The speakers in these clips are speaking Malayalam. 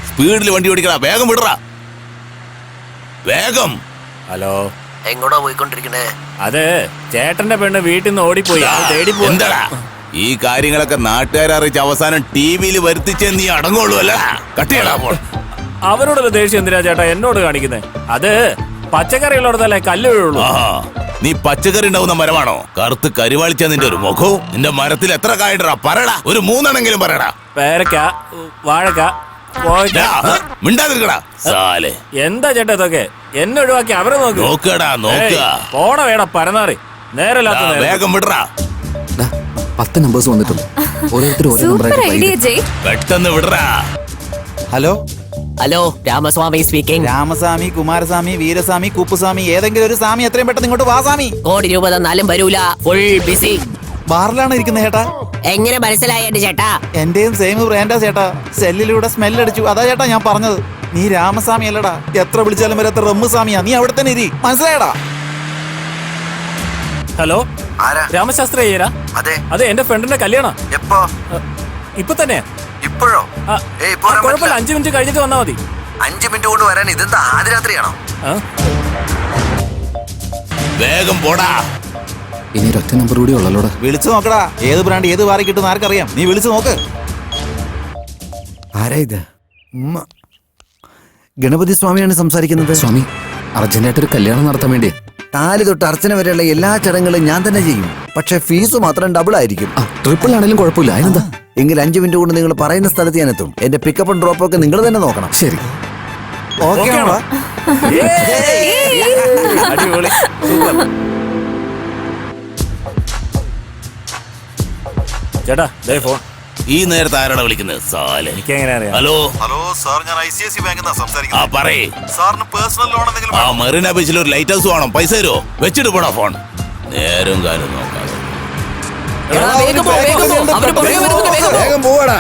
സ്പീഡിൽ വണ്ടി ഓടിക്കടാ, വേഗം വിടറാ, വേഗം. ഹലോ, എങ്ങോട്ടാ പോയിക്കൊണ്ടിരിക്കണേ? അത് ചേട്ടന്റെ പെണ്ണ് വീട്ടിൽ നിന്ന് ഓടിപ്പോയി, തേടി പോയി. എന്താടാ ഈ കാര്യങ്ങളൊക്കെ നാട്ടുകാരെ അറിയിച്ച് അവസാനം ടിവിയിൽ വരുത്തിച്ചേ നീ അടങ്ങുള്ളൂ അല്ല? കട്ടിയടാ ഫോൺ. അവരോടുള്ള ദേഷ്യം എന്തിനാ ചേട്ടാ എന്നോട് കാണിക്കുന്നത്? അത് പച്ചക്കറി ഉള്ളിടത്തല്ലേ കല്ല് വീഴുള്ളൂ. നീ പച്ചക്കറി ഉണ്ടാവുന്ന മരമാണോ? കറുത്ത് കരിവാളിച്ച നിന്റെ ഒരു മുഖവും. നിന്റെ മരത്തിൽ എത്ര കായടാ? പറയടാ, ഒരു 3 എണ്ണെങ്കിലും പറയടാ. പേരക്ക, വാഴക്ക, മിണ്ടാതിരിക്കടാ സാലേ. എന്താ ചേട്ടാ ഇതൊക്കെ? എന്നെ ഒഴിവാക്കി അവരെ നോക്കടാ, നോക്കുക. പോണ വേടാ പരനാറി, നേരല്ലാത്ത വേഗം വിടറാ. 10 നമ്പേഴ്സ് വന്നിട്ടുണ്ട്. പെട്ടെന്ന് വിടറാ. Hello hello, Ramaswamy speaking. Ramaswamy, Kumaraswamy, Veeraswamy, Kuppuswamy, ഏതെങ്കിലും ഒരു സ്വാമി എത്രയും പെട്ടെന്ന് ഇങ്ങോട്ട് വാ സ്വാമി. കോടി രൂപ തന്നാലും വരൂല, ഫുൾ ബിസി. ബാറിലാണ് ഇരിക്കുന്നത് ചേട്ടാ. എങ്ങനെ മനസ്സിലായിട്ട് ചേട്ടാ? എന്റെയും സെയിം ബ്രാൻഡാ ചേട്ടാ. സെല്ലിലൂടെ സ്മെല്ലടിച്ചു, അതാ ചേട്ടാ ഞാൻ പറഞ്ഞത്. നീ രാമസ്വാമി അല്ലടാ, എത്ര വിളിച്ചാലും വരാത്ത റമ്മു സ്വാമിയാ. നീ അവിടെ തന്നെ ഇരി, മനസ്സിലായടാ? ഹലോ, രാമശാസ്ത്രി അയ്യരാ? അതെ, എന്റെ ഫ്രണ്ടിന്റെ കല്യാണം. എപ്പോ? ഇപ്പൊ തന്നെ. ഇപ്പോഴോ? കുഴപ്പമില്ല, 5 മിനിറ്റ് കഴിഞ്ഞിട്ട് വന്നാ മതി. 5 മിനിറ്റ് കൊണ്ട് വരാൻ ഇതെന്താ ആദ്യരാത്രിയാണോ? വേഗം പോടാ. ഇനി ഒറ്റ നമ്പർ കൂടി ഉള്ളല്ലോടാ. വിളിച്ചു നോക്കടാ, ഏത് ബ്രാൻഡ് ഏത് വാറി കിട്ടുന്ന ആർക്കറിയാം. നീ വിളിച്ചു നോക്ക്. ആരാ ഇത്? ഗണപതി സ്വാമിയാണ് സംസാരിക്കുന്നത്. സ്വാമി, അർജന്റായിട്ടൊരു കല്യാണം നടത്താൻ വേണ്ടി താലി തൊട്ട് അർച്ചന വരെയുള്ള എല്ലാ ചടങ്ങുകളും ഞാൻ തന്നെ ചെയ്യും. പക്ഷെ ഫീസ് മാത്രം ഡബിൾ ആയിരിക്കും. ട്രിപ്പിൾ ആണെങ്കിലും കുഴപ്പമില്ല. അതിനെന്താ? എങ്കിൽ 5 മിനിറ്റ് കൊണ്ട് നിങ്ങൾ പറയുന്ന സ്ഥലത്ത് ഞാൻ എത്തും. എന്റെ പിക്കപ്പും ഡ്രോപ്പും ഒക്കെ നിങ്ങൾ തന്നെ നോക്കണം. ശരി, ഓക്കെ ആണോ? അടിപൊളി. ചേട്ടാ ദേ ഫോൺ. ഈ നേരത്തെ ആരാണ് വിളിക്കുന്നത്? സാലേ, എനിക്ക് എങ്ങനെ അറിയാം? ഹലോ സാർ, ഞാൻ ICICI ബാങ്കിൽ നിന്നാ സംസാരിക്കുന്നത്. പറയേ. സാറിന് പേഴ്സണൽ ലോൺ എന്തെങ്കിലും? മെറീന ബീച്ചിൽ ഒരു ലൈറ്റ് ഹൗസ് വേണം. പൈസ തരുമോ? വെച്ചിട്ട് പോടാ ഫോൺ. നേരം കാര്യം നോക്കാം. വേഗം പോവാടാ.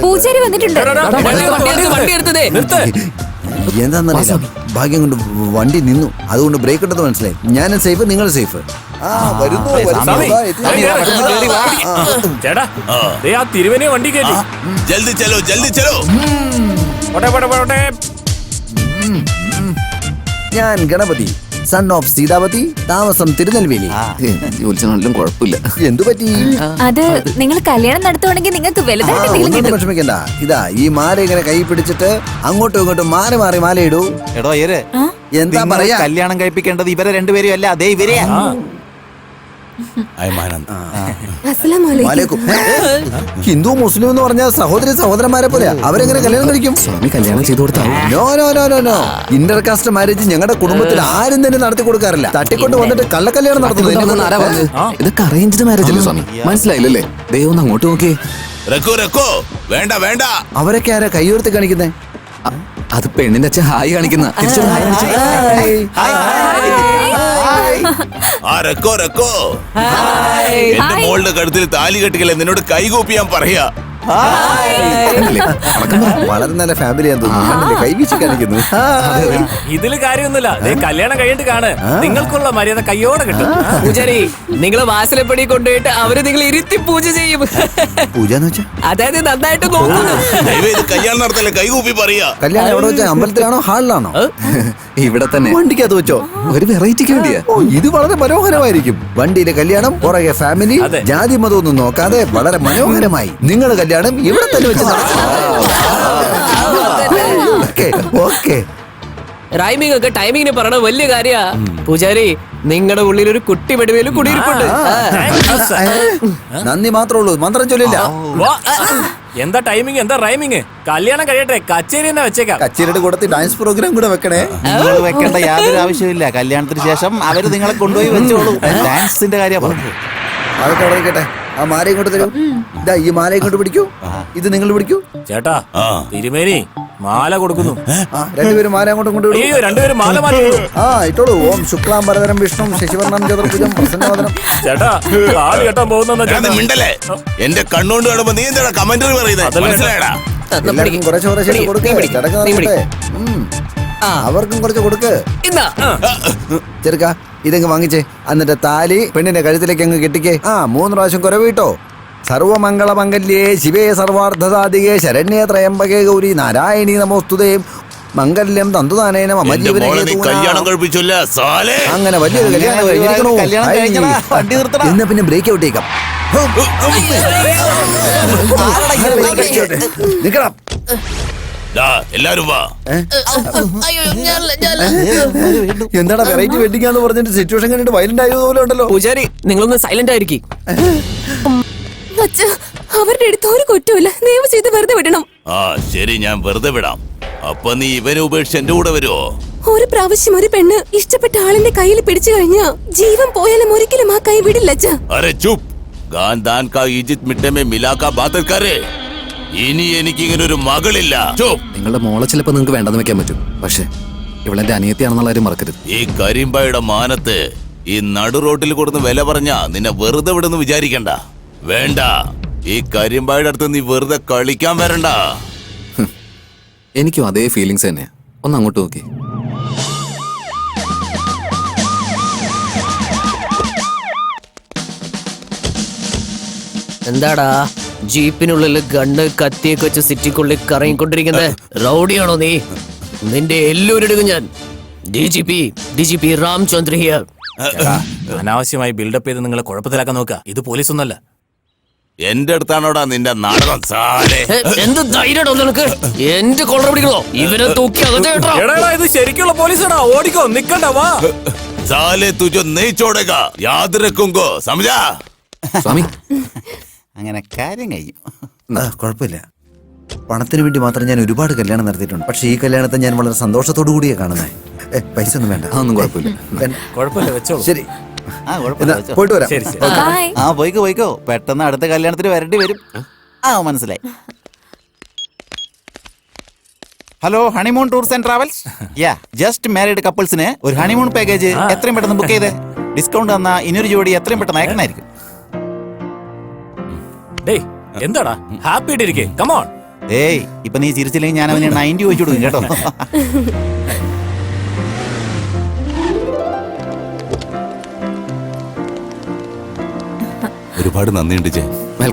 പൂജാരി വന്നിട്ടുണ്ട്. എന്താന്നറിയില്ല, ഭാഗ്യം കൊണ്ട് വണ്ടി നിന്നു. അതുകൊണ്ട് ബ്രേക്ക് ഇട്ടത് മനസ്സിലായി. ഞാനും സേഫ്, നിങ്ങൾ സേഫ്. ചേട്ടാ, ആ തിരുവനെ വണ്ടി കയറ്റി. ജൽദി ചലോ, ജൽദി ചലോ. ഞാൻ ഗണപതി, സൺ ഓഫ് സീതാവതി, താമസം തിരുനെൽവേലി. ജോലിച്ചാണെങ്കിലും കുഴപ്പമില്ല. എന്തു പറ്റി? അത് നിങ്ങൾ കല്യാണം നടത്തുവാണെങ്കിൽ നിങ്ങൾക്ക് വലുതായിട്ട് വിഷമിക്കണ്ട. ഇതാ ഈ മാല ഇങ്ങനെ കൈ പിടിച്ചിട്ട് അങ്ങോട്ടും ഇങ്ങോട്ടും മാറി മാറി മാല ഇടൂ. എടോ അയ്യരെ, എന്താ പറയാ? കല്യാണം കഴിപ്പിക്കേണ്ടത് ഇവരെ രണ്ടുപേരും അല്ല, അതേ ഇവരെയാ. ഹിന്ദു മുസ്ലിം എന്ന് പറഞ്ഞാൽ സഹോദരി സഹോദരന്മാരെ പോലെ അവരെങ്ങനെ കല്യാണം കഴിക്കും? സ്വാമി കല്യാണം ചെയ്തു കൊടുത്താൽ no no no no no. Intercaste marriage ഞങ്ങളുടെ കുടുംബത്തിൽ ആരും തന്നെ നടത്തി കൊടുക്കാറില്ല. തട്ടിക്കൊണ്ട് വന്നിട്ട് കള്ളക്കല്യാണം നടത്തുന്നത്. ഇതൊക്കെ അറേഞ്ച്ഡ് മാരേജ് അല്ലേ സ്വാമി? മനസ്സിലായില്ലല്ലേ? ദൈവം ഒന്ന് അങ്ങോട്ട് നോക്കിയേ. വേണ്ട വേണ്ട. അവരൊക്കെ ആരാ കൈ ഉയർത്തി കാണിക്കുന്നേ? അത് പെണ്ണിന്റെ അച്ഛൻ ഹായ് കാണിക്കുന്ന. എന്റെ മോളുടെ കഴുത്തിൽ താലി കെട്ടിക്കല്ലേ നിന്നോട് കൈകൂപ്പിയാൻ പറയാ. വളരെ നല്ല ഫാമിലിയാന്ന് തോന്നുന്നു. കൈ വീശി കാണിക്കുന്നു. ഇതില് കാര്യമൊന്നുമില്ല. കല്യാണം കഴിഞ്ഞിട്ട് കാണ്, നിങ്ങൾക്കുള്ള മര്യാദ കയ്യോടെ കിട്ടും. പൂജാരി, നിങ്ങള് വാസലപ്പടി കൊണ്ടുപോയിട്ട് അവര് നിങ്ങൾ ഇരുത്തി പൂജ ചെയ്യും. പൂജ എന്ന് വെച്ചാ അതായത് നന്നായിട്ട് നോക്കുന്നു. കല്യാണം നടത്തല്ലേ കൈകൂപ്പി പറയാ. കല്യാണം എവിടെ വെച്ചാ? അമ്പലത്തിലാണോ ഹാളിലാണോ? ഇവിടെ തന്നെ. വണ്ടിക്കകത്ത് വെച്ചോ? ഒരു വെറൈറ്റിക്ക് വേണ്ടിയാ. ഇത് വളരെ മനോഹരമായിരിക്കും. വണ്ടിയിലെ കല്യാണം, പുറകെ ഫാമിലി, ജാതി മതം ഒന്നും നോക്കാതെ വളരെ മനോഹരമായി. നിങ്ങളുടെ കല്യാണം ഇവിടെ തന്നെ വെച്ച് റൈമിംഗ് ഒക്കെ ടൈമിങ്ങിന് പറയണ വലിയ കാര്യ. പൂജാരി, നിങ്ങളുടെ ഉള്ളിൽ ഒരു കുട്ടി വെടിവേലും കുടിയിരിപ്പുണ്ട്. നന്ദി മാത്രമേ ഉള്ളൂ, മന്ത്രം ചൊല്ലില്ല. എന്താ ടൈമിങ്, എന്താ റൈമിങ്? കല്യാണം കഴിയട്ടെ, കച്ചേരി തന്നെ വെച്ചേക്കാം. കച്ചേരിയുടെ കൂടെ ഡാൻസ് പ്രോഗ്രാം കൂടെ വെക്കണേ. നിങ്ങൾ വെക്കേണ്ട യാതൊരു ആവശ്യമില്ല. കല്യാണത്തിന് ശേഷം അവര് നിങ്ങളെ കൊണ്ടുപോയി വെച്ചോളൂ. ഡാൻസിന്റെ കാര്യം പറഞ്ഞു. അതൊക്കെ അവിടെ ഇരിക്കട്ടെ. ആ മാല ഇങ്ങോട്ട് തരൂ. ഇതാ ഈ മാല ഇങ്ങോട്ട് പിടിക്കൂ. ഇത് നിങ്ങൾ പിടിക്കൂ. ചേട്ടാ, തിരുമേനി മാല കൊടുക്കുന്നു. രണ്ടുപേരും മാല അങ്ങോട്ടും കൊണ്ട് രണ്ടുപേരും മാല മാറ്റി. ഇട്ടോളൂ. ഓം ശുക്ലാം വരദരം വിഷ്ണു ശശിവർണം ചതുർഭുജം പ്രസന്നവദനം. ചേട്ടാ, താലി കെട്ടാൻ പോകുന്ന മിണ്ടല്ലേ. എന്റെ കണ്ണുകൊണ്ട് കാണുമ്പോ നീ എന്താ കമന്ററി പറയുന്നത്? മനസ്സിലായടാ? എല്ലാവർക്കും കുറച്ച് കുറച്ച് കൊടുക്കേ. ചടങ്ങ് നടക്കട്ടെ. അവർക്കും കുറച്ച് കൊടുക്ക്. ചെറുക്ക, ഇതങ്ങ് വാങ്ങിച്ചേ. എന്നിട്ട് താലി പെണ്ണിന്റെ കഴുത്തിലേക്ക് അങ്ങ് കെട്ടിക്കേ. 3 പ്രാവശ്യം കുരവിട്ടോ. സർവമംഗളമംഗല്യേ ശിവേ സർവാർദ്ധസാധികേ ശരണ്യേ ത്രയംബകേ ഗൗരി നാരായണീ നമോസ്തുതേ മംഗല്യം തന്തുതാനേന മമ എന്റെ ജീവനെ മോളെ നീ ഹേതുനാ. കല്യാണം കഴിപ്പിച്ചില്ല സാലേ. അങ്ങനെ വലിയൊരു കല്യാണം കഴിഞ്ഞിരിക്കണു. കല്യാണം ഹായ്. കഴിക്കടാ, വണ്ടി നിർത്തടാ. എന്നാ പിന്നെ ബ്രേക്ക് ഔട്ടേക്കാം നിക്കണം. ദാ, എല്ലാരും വാ. എന്താടാ വെറൈറ്റി വെഡിങ് ആന്ന് പറഞ്ഞിട്ട് സിറ്റുവേഷൻ കണ്ടിട്ട് വയലന്റ് ആയതുപോലെ ഉണ്ടല്ലോ. പൂജാരി നിങ്ങളൊന്ന് സൈലന്റ് ആയിരിക്കും. അവരുടെ അടുത്ത് ഒരു കുറ്റമില്ല, നിയമം ചെയ്ത് വെറുതെ വിടണം. ആ ശരി, ഞാൻ വെറുതെ വിടാം. അപ്പൊ നീ ഇവനെ ഉപേക്ഷിച്ച് എന്റെ കൂടെ വരുവോ? ഒരു പ്രാവശ്യം ഒരു പെണ്ണ് ഇഷ്ടപ്പെട്ട ആളിന്റെ കയ്യിൽ പിടിച്ചു കഴിഞ്ഞാ ജീവൻ പോയാലും ഒരിക്കലും ആ കൈ വിടില്ല അച്ഛാ. അരെ ചുപ്. ഗാൻ ദാൻ കാ ഈജിത് മിട്ടേ മേ മിലാ കാ ബാത് കരേ. ഇനി എനിക്ക് ഇങ്ങനെ ഒരു മകളില്ല. ചുപ്. നിങ്ങളുടെ മോളെ ചിലപ്പോൾ നിങ്ങൾക്ക് വേണ്ടെന്ന് വെക്കാൻ പറ്റും, പക്ഷേ ഇവളെന്റെ അനിയത്തിയാണെന്നുള്ള കാര്യം മറക്കരുത്. ഈ കരിമ്പായുടെ മാനത്ത് ഈ നടു റോട്ടിൽ കൊടുത്ത് വില പറഞ്ഞാ നിന്നെ വെറുതെ വിടുന്ന് വിചാരിക്കണ്ട. വേണ്ട, ഈ കരിമ്പായുടെ അടുത്ത് നീ വെറുതെ കളിക്കാൻ വരണ്ട. എനിക്കും അതേ ഫീലിങ്സ് തന്നെയാ. ഒന്ന് അങ്ങോട്ട് നോക്കി. എന്താടാ ജീപ്പിനുള്ളിൽ ഗണ്ണ് കത്തിയൊക്കെ വെച്ച് സിറ്റിക്കുള്ളിൽ കറങ്ങിക്കൊണ്ടിരിക്കുന്നത്? റൗഡിയാണോ നീ? നിന്റെ എല്ലൂരെടുക്കും ഞാൻ. D G P Ramchandra here. അനാവശ്യമായി ബിൽഡപ്പ് ചെയ്ത് നിങ്ങളെ കുഴപ്പത്തിലാക്കാൻ നോക്കുക. ഇത് പോലീസൊന്നല്ല. എന്റെ അടുത്താണോടാ നിന്റെ നാടകം സാലേ. എന്ത് ധൈര്യടോ നിനക്ക്? എന്റെ കൊള്ള പിടിക്കണോ? ഇവരെ തൂക്കി അകത്ത് കേട്ടോ. എടാ, ഇത് ശരിക്കുള്ള പോലീസാടാ. ഓടിക്കോ, നിക്കണ്ട, വാ. സാലേ തുജോ नहीं छोड़ेगा, याद रखूंगा, समझा? സ്വാമി, അങ്ങനെ കാര്യം കഴിയും. കുഴപ്പമില്ല. പണത്തിന് വേണ്ടി മാത്രം ഞാൻ ഒരുപാട് കല്യാണം നടത്തിയിട്ടുണ്ട്. പക്ഷെ ഈ കല്യാണത്തെ ഞാൻ വളരെ സന്തോഷത്തോടു കൂടിയാ കാണുന്നത്. പൈസ ഒന്നും വേണ്ട. അതൊന്നും കുഴപ്പമില്ല. കുഴപ്പമില്ല, വെച്ചോളൂ. ശരി, ആ കുഴപ്പമില്ല, വെച്ചോ. പോയിട്ട് വരാം. ശരി ശരി. Bye. ആ പോയിക്കോ. പെട്ടെന്ന് അടുത്ത കല്യാണത്തിന് വരേണ്ടി വരും. ആ മനസ്സിലായി. Hello, honeymoon tours and travels. Ya, just married കപ്പിൾസിന് ഒരു ഹണിമൂൺ പാക്കേജ് എത്രയും പെട്ടെന്ന് ബുക്ക് ചെയ്തേ. ഡിസ്കൗണ്ട് തന്നാ ഇനിയൊരു ജോഡി എത്രയും പെട്ടെന്ന് അയക്കണായിരിക്കും. ഡേയ്, എന്താടാ ഹാപ്പി ആയിട്ടിരിക്കേ. കമോൺ. ഏയ്, ഇപ്പൊ നീ ചിരിച്ചില്ലെങ്കിൽ ഞാൻ അവന് 90 വെച്ചു കൊടുക്കും കേട്ടോ. ഒരുപാട് നന്ദിയുണ്ട് ജെ.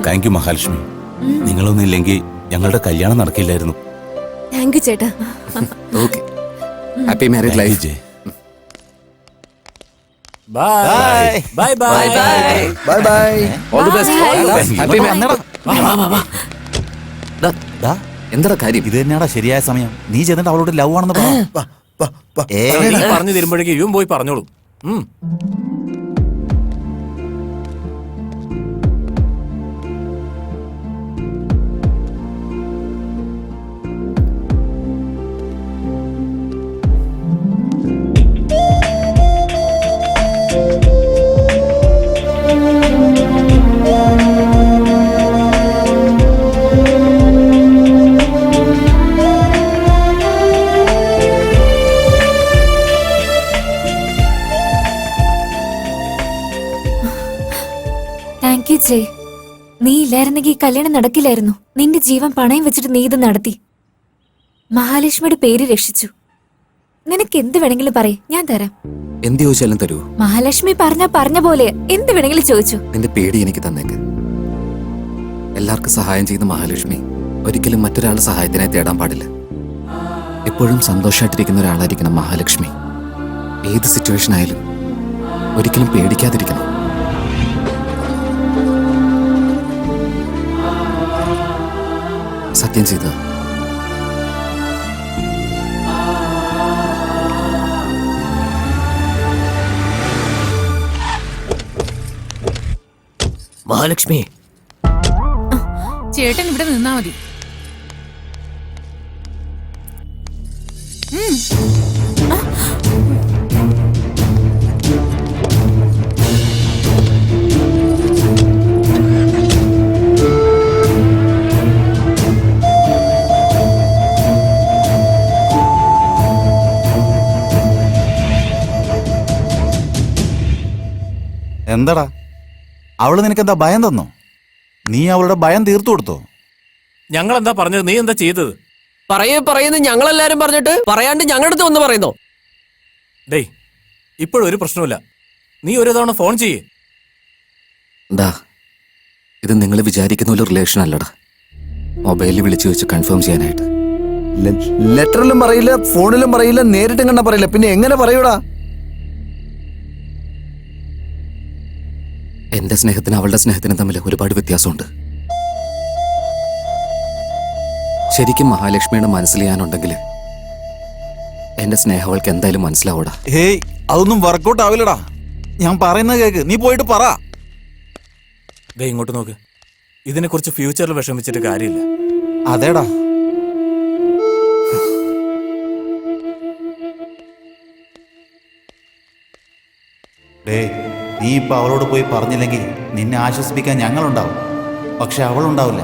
Thank you Mahalakshmi. നിങ്ങളൊന്നും ഇല്ലെങ്കിൽ ഞങ്ങളുടെ കല്യാണം നടക്കില്ലായിരുന്നു. താങ്ക് യു ചേട്ടാ. Okay. Happy married Thank you, life. J. Bye bye bye bye. Bye bye. All the best. Happy ദാ, എന്താ കാര്യം? ഇത് തന്നെയാടാ ശരിയായ സമയം. നീ ചെന്നിട്ട് അവളോട് ലവ് ആണെന്ന് പറ. നീ പറഞ്ഞു തരുമ്പോഴേക്കും ഇവൻ പോയി പറഞ്ഞോളൂ. താങ്ക് യു ചേ. നീ ഇല്ലായിരുന്നെങ്കിൽ ഈ കല്യാണം നടക്കില്ലായിരുന്നു. നിന്റെ ജീവൻ പണയം വെച്ചിട്ട് നീ ഇത് നടത്തി. മഹാലക്ഷ്മിയുടെ പേര് രക്ഷിച്ചു. നിനക്ക് എന്ത് വേണമെങ്കിലും പറയ്, ഞാൻ തരാം. എന്ത് ചോദിച്ചാലും തരൂ. മഹാലക്ഷ്മി പറഞ്ഞ പോലെ എന്ത് വേണമെങ്കിലും ചോദിച്ചു. നിന്റെ പേടി എനിക്ക് തന്നേക്ക്. എല്ലാവർക്കും സഹായം ചെയ്യുന്ന മഹാലക്ഷ്മി ഒരിക്കലും മറ്റൊരാളുടെ സഹായത്തിനായി തേടാൻ പാടില്ല. എപ്പോഴും സന്തോഷമായിട്ടിരിക്കുന്ന ഒരാളായിരിക്കണം മഹാലക്ഷ്മി. ഏത് സിറ്റുവേഷൻ ആയാലും ഒരിക്കലും പേടിക്കാതിരിക്കണം. സത്യം ചെയ്തത്. മഹാലക്ഷ്മി, ചേട്ടൻ ഇവിടെ നിന്നാ മതി. എന്താടാ, അവള് നിനക്കെന്താ ഭയം തന്നോ? നീ അവളുടെ ഭയം തീർത്തു കൊടുത്തോ? ഞങ്ങൾ എന്താ പറഞ്ഞത്? നീ എന്താ ചെയ്തത്? പറയുന്നത് ഞങ്ങളെല്ലാരും പറഞ്ഞിട്ട് പറയാണ്ട് ഞങ്ങളുടെ അടുത്ത് ഒന്ന് പറയുന്നോ? ഡേയ്, ഇപ്പോഴൊരു പ്രശ്നമില്ല. നീ ഒരു തവണ ഫോൺ ചെയ്യേ. ദാ, ഇത് നിങ്ങൾ വിചാരിക്കുന്ന ഒരു റിലേഷൻ അല്ലടാ. മൊബൈലിൽ വിളിച്ചു വെച്ച് കൺഫേം ചെയ്യാനായിട്ട്. ലെറ്ററിലും പറയില്ല, ഫോണിലും പറയില്ല, നേരിട്ടും കണ്ട പറയില്ല, പിന്നെ എങ്ങനെ പറയൂടാ? എന്റെ സ്നേഹത്തിന് അവളുടെ സ്നേഹത്തിനും തമ്മിൽ ഒരുപാട് വ്യത്യാസമുണ്ട്. ശരിക്കും മഹാലക്ഷ്മിയുടെ മനസ്സിൽ ഞാനുണ്ടെങ്കിൽ എന്റെ സ്നേഹം അവൾക്ക് എന്തായാലും മനസ്സിലാവൂടാ. ഹേയ്, അതൊന്നും വർക്കൗട്ട് ആവില്ലടാ. ഞാൻ പറയുന്നത് കേക്ക്, നീ പോയിട്ട് പറ. ദേ ഇങ്ങോട്ട് നോക്ക്. ഇതിനെക്കുറിച്ച് ഫ്യൂച്ചറിൽ വിഷമിച്ചിട്ട് കാര്യമില്ല. അതേടാ. ഡേ, നീ ഇപ്പൊ അവളോട് പോയി പറഞ്ഞില്ലെങ്കിൽ നിന്നെ ആശ്വസിപ്പിക്കാൻ ഞങ്ങളുണ്ടാവും, പക്ഷെ അവളുണ്ടാവില്ല.